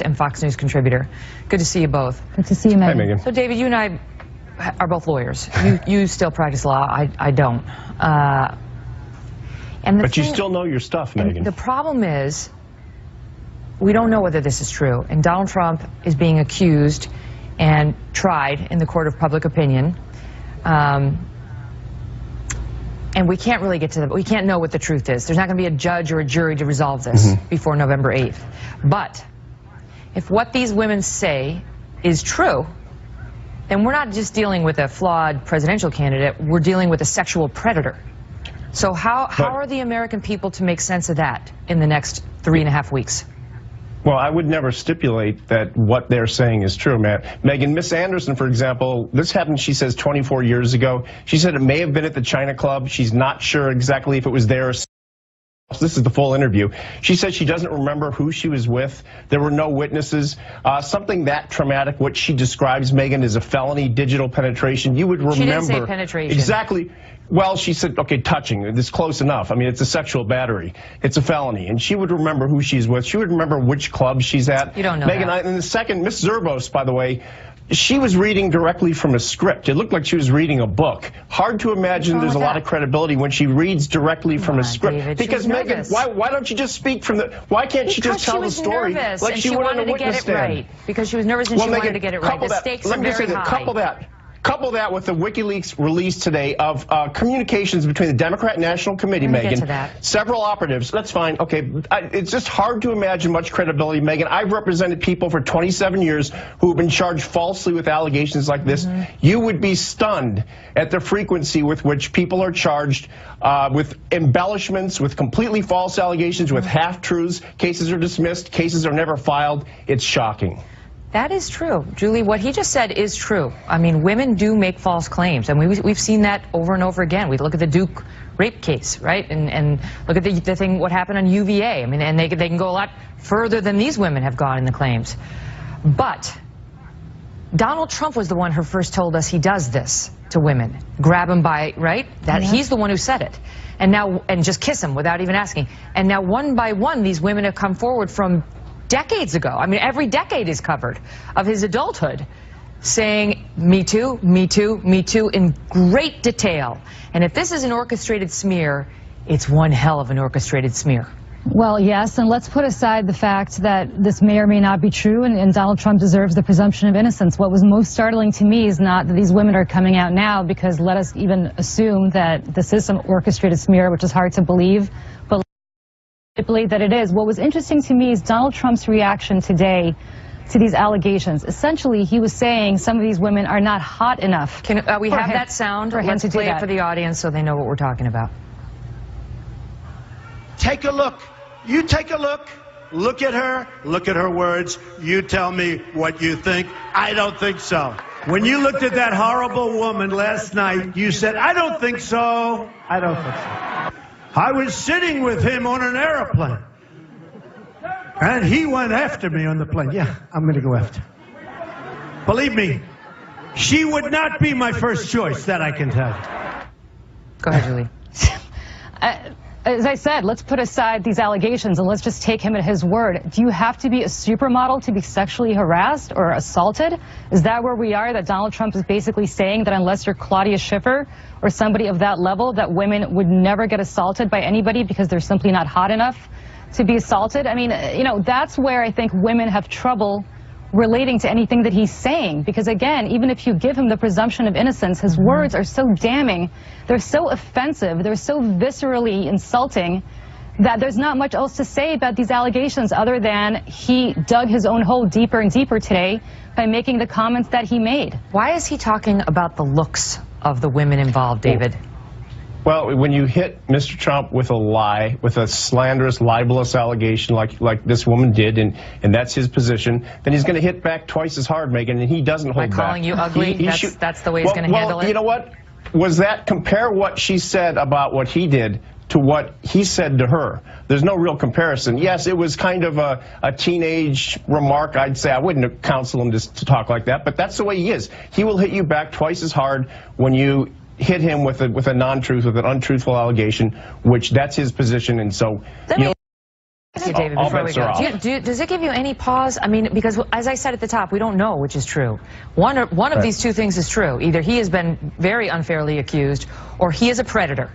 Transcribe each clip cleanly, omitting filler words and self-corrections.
and Fox News contributor. Good to see you both. Good to see you, Megyn. Hi, Megyn. So, David, you and I are both lawyers. You still practice law. I don't. But you still know your stuff, Megyn. The problem is, we don't know whether this is true. And Donald Trump is being accused and tried in the court of public opinion. And we can't really get to we can't know what the truth is. There's not going to be a judge or a jury to resolve this before November 8th. But if what these women say is true, then we're not just dealing with a flawed presidential candidate, we're dealing with a sexual predator. So how are the American people to make sense of that in the next 3.5 weeks? Well, I would never stipulate that what they're saying is true, Matt. Megyn, Miss Anderson, for example, this happened, she says, 24 years ago. She said it may have been at the China Club. She's not sure exactly if it was there. This is the full interview. She said she doesn't remember who she was with. There were no witnesses. Something that traumatic, what she describes, Megyn, is a felony, digital penetration. You would remember. She didn't say penetration. Exactly. Well, she said, okay, touching. It's close enough. I mean, it's a sexual battery. It's a felony. And she would remember who she's with. She would remember which club she's at. You don't know Megyn, that. And the second, Miss Zerbos, by the way, she was reading directly from a script. It looked like she was reading a book. Hard to imagine there's a lot of credibility when she reads directly from a script. David, because, Megyn, why don't you just speak from the, why can't she just tell the story like she would on a witness stand? Right. Because she was nervous and she wanted to get it right. The stakes are very high. Couple that with the WikiLeaks release today of communications between the Democrat National Committee, Megyn, several operatives. That's fine. Okay, it's just hard to imagine much credibility, Megyn. I've represented people for 27 years who have been charged falsely with allegations like this. You would be stunned at the frequency with which people are charged with embellishments, with completely false allegations, with half-truths. Cases are dismissed. Cases are never filed. It's shocking. That is true. Julie, what he just said is true. I mean, women do make false claims, and we've seen that over and over again. We look at the Duke rape case, right? And look at the thing, what happened on UVA. I mean, and they can go a lot further than these women have gone in the claims. But Donald Trump was the one who first told us he does this to women. Grab them by, right? He's the one who said it. And now, and just kiss them without even asking. And now one by one, these women have come forward from decades ago. I mean, every decade is covered of his adulthood, saying, me too, me too, me too, in great detail. And if this is an orchestrated smear, it's one hell of an orchestrated smear. Well, yes, and let's put aside the fact that this may or may not be true, and Donald Trump deserves the presumption of innocence. What was most startling to me is not that these women are coming out now, because let us even assume that this is some orchestrated smear, which is hard to believe, but believe that it is. What was interesting to me is Donald Trump's reaction today to these allegations. Essentially, he was saying some of these women are not hot enough. Can we have that sound? Let's play it for the audience so they know what we're talking about. Take a look. You take a look. Look at her. Look at her words. You tell me what you think. I don't think so. When you looked at that horrible woman last night, you said, I don't think so. I don't think so. I was sitting with him on an airplane, and he went after me on the plane. Yeah, I'm going to go after. Believe me, she would not be my first choice, that I can tell you. Go ahead, Julie. As I said, let's put aside these allegations and let's just take him at his word. Do you have to be a supermodel to be sexually harassed or assaulted? Is that where we are, that Donald Trump is basically saying that unless you're Claudia Schiffer or somebody of that level, that women would never get assaulted by anybody because they're simply not hot enough to be assaulted? I mean, you know, that's where I think women have trouble relating to anything that he's saying, because again, even if you give him the presumption of innocence, his words are so damning, they're so offensive, they're so viscerally insulting, that there's not much else to say about these allegations other than he dug his own hole deeper and deeper today by making the comments that he made. Why is he talking about the looks of the women involved, David? Well, when you hit Mr. Trump with a lie, with a slanderous, libelous allegation like this woman did, and that's his position, then he's going to hit back twice as hard, Megyn, and he doesn't hold back. By calling you ugly? That's the way he's going to handle it? You know what? Was that, compare what she said about what he did to what he said to her. There's no real comparison. Yes, it was kind of a teenage remark, I'd say. I wouldn't counsel him to talk like that, but that's the way he is. He will hit you back twice as hard when you hit him with a non-truth, with an untruthful allegation, which that's his position. And so, you, David, before we go. Does it give you any pause? I mean, because as I said at the top, we don't know which is true. One of these two things is true. Either he has been very unfairly accused, or he is a predator.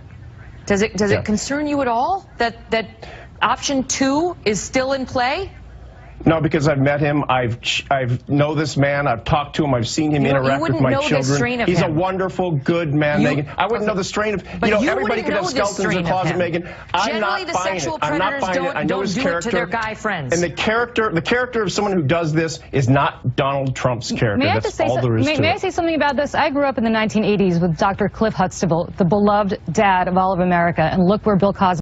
Does it concern you at all that option 2 is still in play? No, because I've met him. I know this man. I've talked to him. I've seen him interact with my children. He's a wonderful, good man, Megyn. I wouldn't know the strain of. Everybody could have skeletons in the closet, Megyn. I'm not buying it. I'm not buying it. I know his character. To their guy friends. And the character of someone who does this is not Donald Trump's character. That's all there is to it. May I say something about this? I grew up in the 1980s with Dr. Cliff Huxtable, the beloved dad of all of America, and look where Bill Cosby